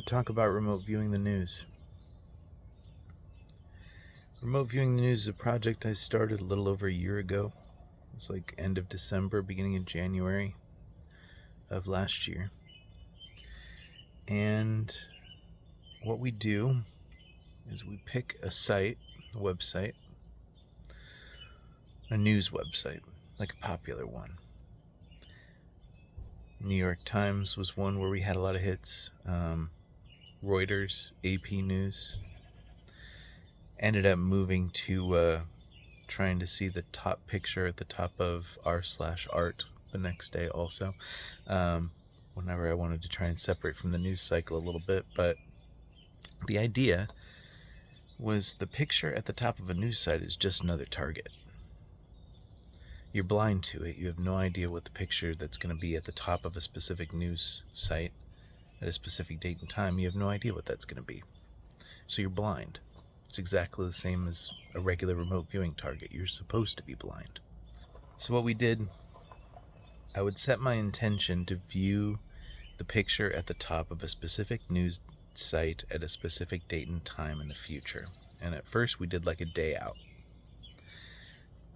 to talk about remote viewing the news. Remote viewing the news is a project I started a little over a year ago. It's like end of December, beginning of January of last year. And what we do is we pick a site, a website, a news website, like a popular one. New York Times was one where we had a lot of hits. Reuters, AP News. Ended up moving to trying to see the top picture at the top of r/art the next day also. Whenever I wanted to try and separate from the news cycle a little bit. But the idea was the picture at the top of a news site is just another target. You're blind to it. You have no idea what the picture that's going to be at the top of a specific news site at a specific date and time. You have no idea what that's going to be. So you're blind. It's exactly the same as a regular remote viewing target. You're supposed to be blind. So what we did, I would set my intention to view the picture at the top of a specific news site at a specific date and time in the future. And at first we did like a day out.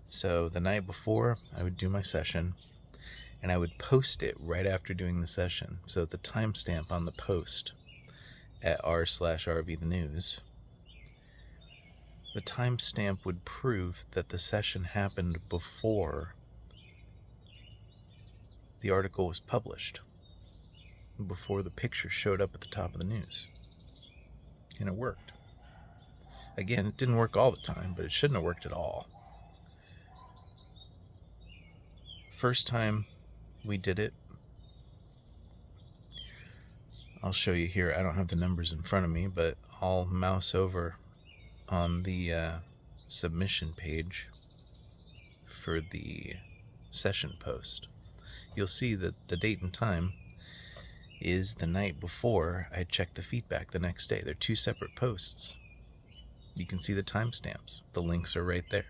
So the night before, I would do my session, and I would post it right after doing the session. So the timestamp on the post at r/RV the news, the timestamp would prove that the session happened before the article was published, before the picture showed up at the top of the news. And it worked. Again, it didn't work all the time, but it shouldn't have worked at all. First time we did it, I'll show you here. I don't have the numbers in front of me, but I'll mouse over on the submission page for the session post. You'll see that the date and time is the night before I checked the feedback the next day. They're two separate posts. You can see the timestamps. The links are right there.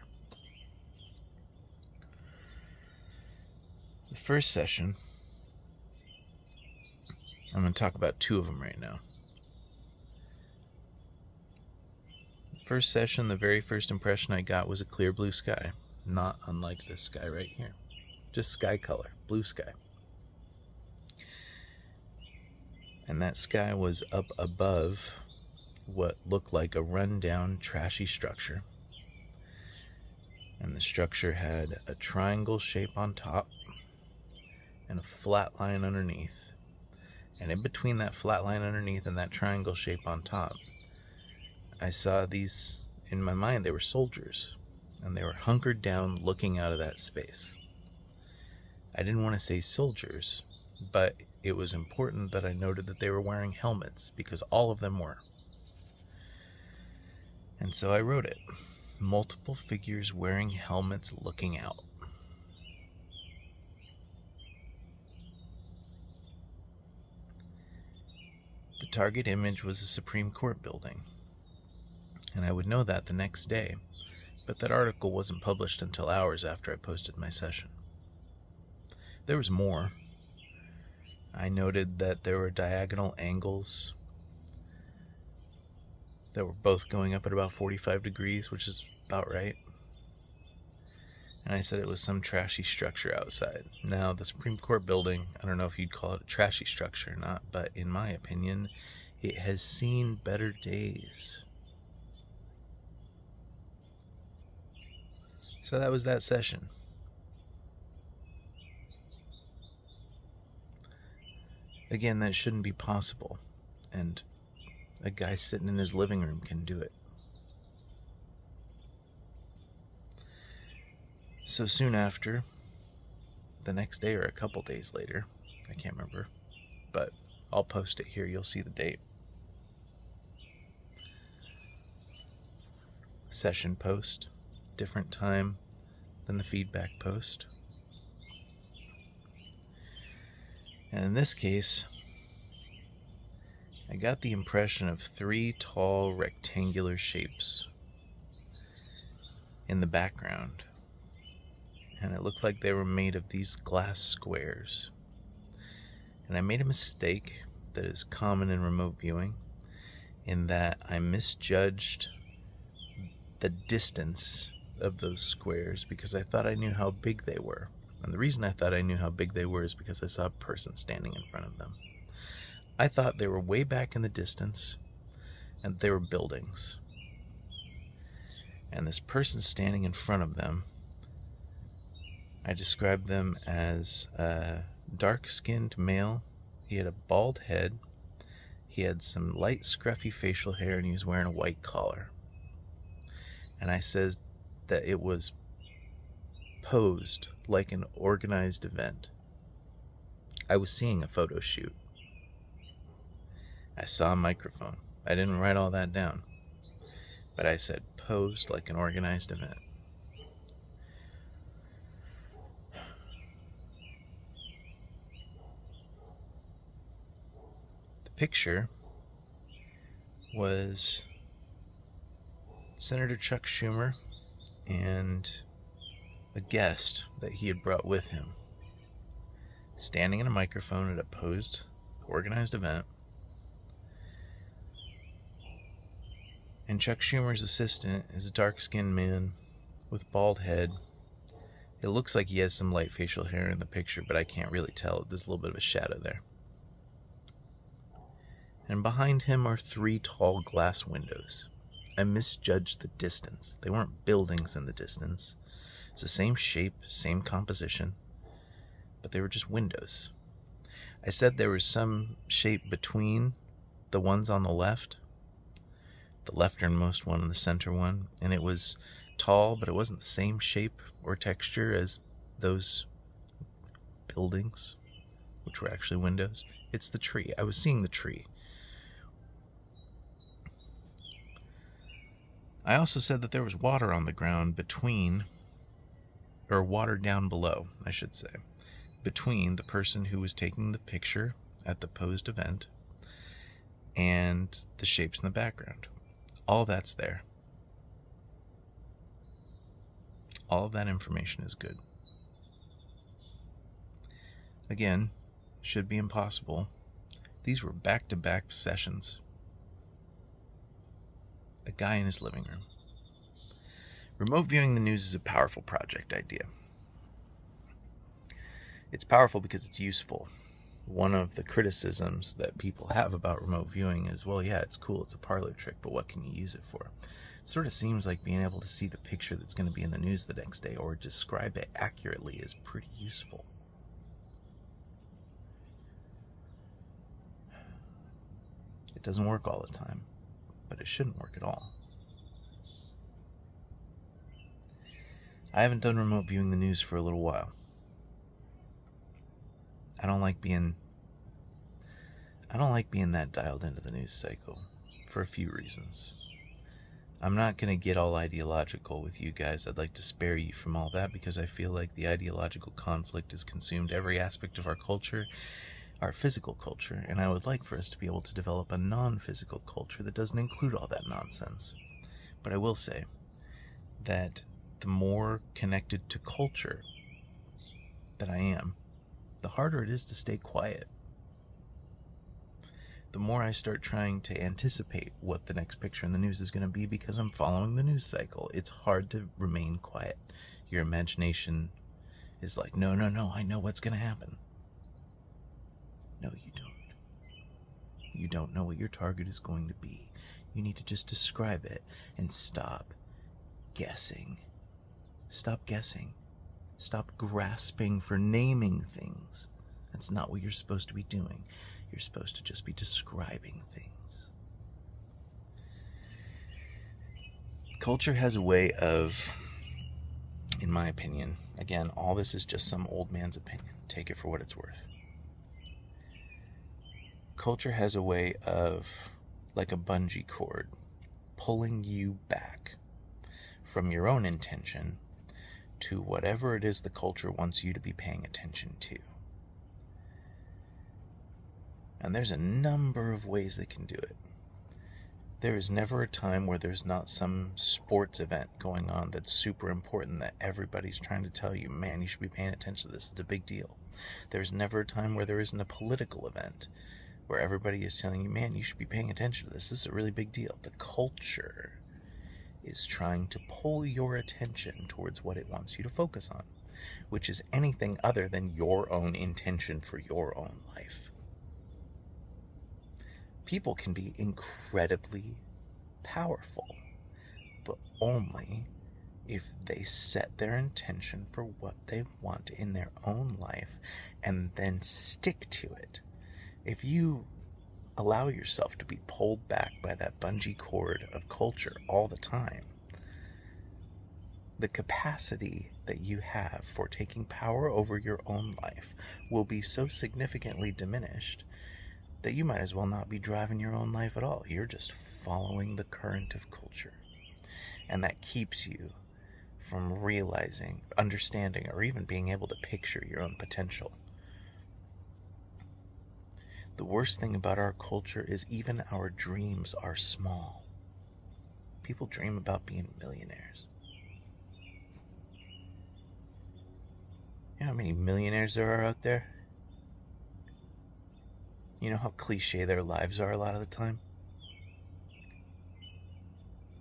The first session, I'm going to talk about two of them right now. The first session, the very first impression I got was a clear blue sky, not unlike this sky right here. Just sky color, blue sky. And that sky was up above what looked like a rundown, trashy structure. And the structure had a triangle shape on top and a flat line underneath. And in between that flat line underneath and that triangle shape on top, I saw these, in my mind, they were soldiers. And they were hunkered down looking out of that space. I didn't want to say soldiers, but it was important that I noted that they were wearing helmets, because all of them were. And so I wrote it. Multiple figures wearing helmets looking out. The target image was a Supreme Court building, and I would know that the next day, but that article wasn't published until hours after I posted my session. There was more. I noted that there were diagonal angles that were both going up at about 45 degrees, which is about right. And I said it was some trashy structure outside. Now, the Supreme Court building, I don't know if you'd call it a trashy structure or not, but in my opinion, it has seen better days. So that was that session. Again, that shouldn't be possible, and a guy sitting in his living room can do it. So soon after, the next day or a couple days later, I can't remember, but I'll post it here, you'll see the date. Session post, different time than the feedback post. And in this case, I got the impression of three tall rectangular shapes in the background. And it looked like they were made of these glass squares. And I made a mistake that is common in remote viewing, in that I misjudged the distance of those squares because I thought I knew how big they were. And the reason I thought I knew how big they were is because I saw a person standing in front of them. I thought they were way back in the distance and they were buildings. And this person standing in front of them, I described them as a dark-skinned male. He had a bald head. He had some light, scruffy facial hair, and he was wearing a white collar. And I said that it was posed like an organized event. I was seeing a photo shoot. I saw a microphone. I didn't write all that down. But I said posed like an organized event. The picture was Senator Chuck Schumer and a guest that he had brought with him, standing in a microphone at a posed, organized event. And Chuck Schumer's assistant is a dark-skinned man with a bald head. It looks like he has some light facial hair in the picture, but I can't really tell. There's a little bit of a shadow there. And behind him are 3 tall glass windows. I misjudged the distance. They weren't buildings in the distance. It's the same shape, same composition, but they were just windows. I said there was some shape between the ones on the lefternmost one and the center one, and it was tall, but it wasn't the same shape or texture as those buildings, which were actually windows. It's the tree. I was seeing the tree. I also said that there was water on the ground between, or water down below, I should say, between the person who was taking the picture at the posed event and the shapes in the background. All that's there. All of that information is good. Again, should be impossible. These were back-to-back sessions. A guy in his living room. Remote viewing the news is a powerful project idea. It's powerful because it's useful. One of the criticisms that people have about remote viewing is, well, yeah, it's cool, it's a parlor trick, but what can you use it for? It sort of seems like being able to see the picture that's going to be in the news the next day or describe it accurately is pretty useful. It doesn't work all the time, but it shouldn't work at all. I haven't done remote viewing the news for a little while. I don't like being that dialed into the news cycle for a few reasons. I'm not going to get all ideological with you guys. I'd like to spare you from all that because I feel like the ideological conflict has consumed every aspect of our culture, our physical culture, and I would like for us to be able to develop a non-physical culture that doesn't include all that nonsense. But I will say that the more connected to culture that I am, the harder it is to stay quiet. The more I start trying to anticipate what the next picture in the news is going to be because I'm following the news cycle. It's hard to remain quiet. Your imagination is like, no, I know what's going to happen. No, you don't. You don't know what your target is going to be. You need to just describe it and stop guessing. Stop guessing. Stop grasping for naming things. That's not what you're supposed to be doing. You're supposed to just be describing things. Culture has a way of, in my opinion, again, all this is just some old man's opinion. Take it for what it's worth. Culture has a way of, like a bungee cord, pulling you back from your own intention to whatever it is the culture wants you to be paying attention to. And there's a number of ways they can do it. There is never a time where there's not some sports event going on that's super important that everybody's trying to tell you, man, you should be paying attention to this. It's a big deal. There's never a time where there isn't a political event where everybody is telling you, man, you should be paying attention to this. This is a really big deal. The culture is trying to pull your attention towards what it wants you to focus on, which is anything other than your own intention for your own life. People can be incredibly powerful, but only if they set their intention for what they want in their own life and then stick to it. If you allow yourself to be pulled back by that bungee cord of culture all the time, the capacity that you have for taking power over your own life will be so significantly diminished that you might as well not be driving your own life at all. You're just following the current of culture. And that keeps you from realizing, understanding, or even being able to picture your own potential. The worst thing about our culture is even our dreams are small. People dream about being millionaires. You know how many millionaires there are out there? You know how cliche their lives are a lot of the time?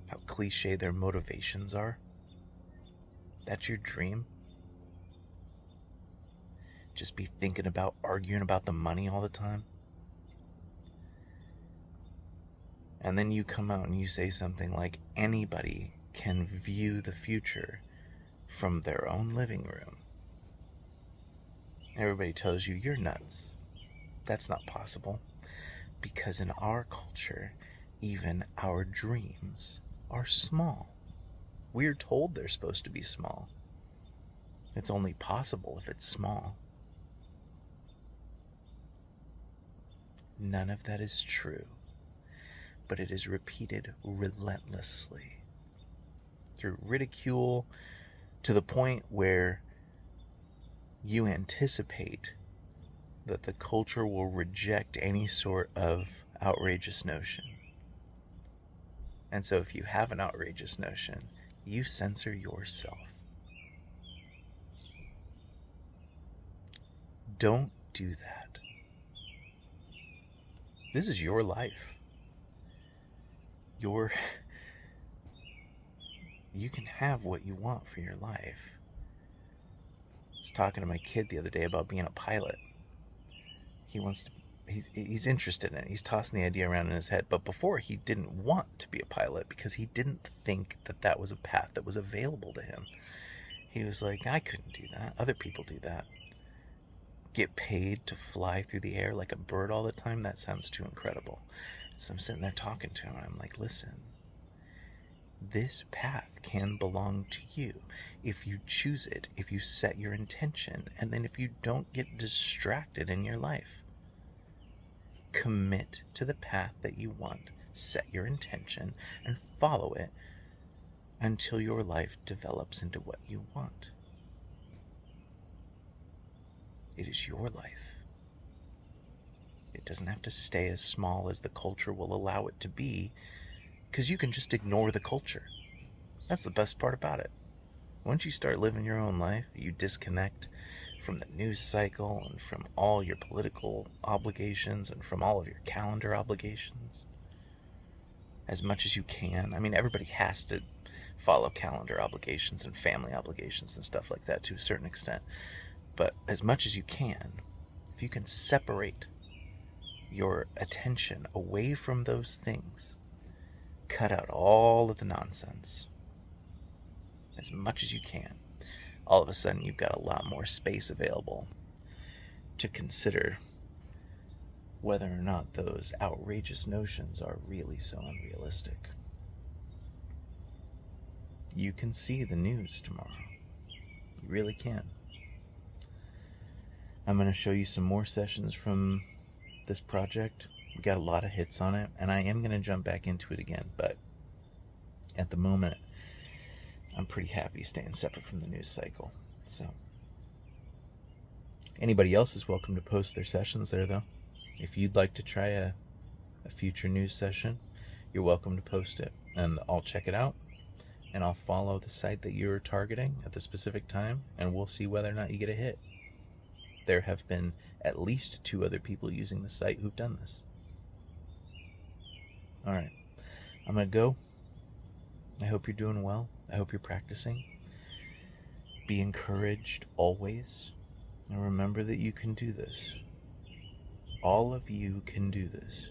How cliche their motivations are? That's your dream? Just be thinking about arguing about the money all the time? And then you come out and you say something like, anybody can view the future from their own living room. Everybody tells you you're nuts. That's not possible. Because in our culture, even our dreams are small. We're told they're supposed to be small. It's only possible if it's small. None of that is true, but it is repeated relentlessly through ridicule to the point where you anticipate that the culture will reject any sort of outrageous notion. And so if you have an outrageous notion, you censor yourself. Don't do that. This is your life. You can have what you want for your life. I was talking to my kid the other day about being a pilot. He's interested in it. He's tossing the idea around in his head. But before, he didn't want to be a pilot because he didn't think that that was a path that was available to him. He was like, I couldn't do that. Other people do that. Get paid to fly through the air like a bird all the time? That sounds too incredible. So I'm sitting there talking to him, and I'm like, listen, this path can belong to you if you choose it, if you set your intention, and then if you don't get distracted in your life. Commit to the path that you want, set your intention, and follow it until your life develops into what you want. It is your life. It doesn't have to stay as small as the culture will allow it to be, because you can just ignore the culture. That's the best part about it. Once you start living your own life, you disconnect from the news cycle and from all your political obligations and from all of your calendar obligations as much as you can. I mean, everybody has to follow calendar obligations and family obligations and stuff like that to a certain extent. But as much as you can, if you can separate your attention away from those things, cut out all of the nonsense as much as you can, all of a sudden you've got a lot more space available to consider whether or not those outrageous notions are really so unrealistic. You can see the news tomorrow. You really can. I'm going to show you some more sessions from this project. We got a lot of hits on it, and I am going to jump back into it again, but at the moment, I'm pretty happy staying separate from the news cycle. So, anybody else is welcome to post their sessions there, though. If you'd like to try a future news session, you're welcome to post it, and I'll check it out, and I'll follow the site that you're targeting at the specific time, and we'll see whether or not you get a hit. There have been at least 2 other people using the site who've done this. All right, I'm going to go. I hope you're doing well. I hope you're practicing. Be encouraged always. And remember that you can do this. All of you can do this.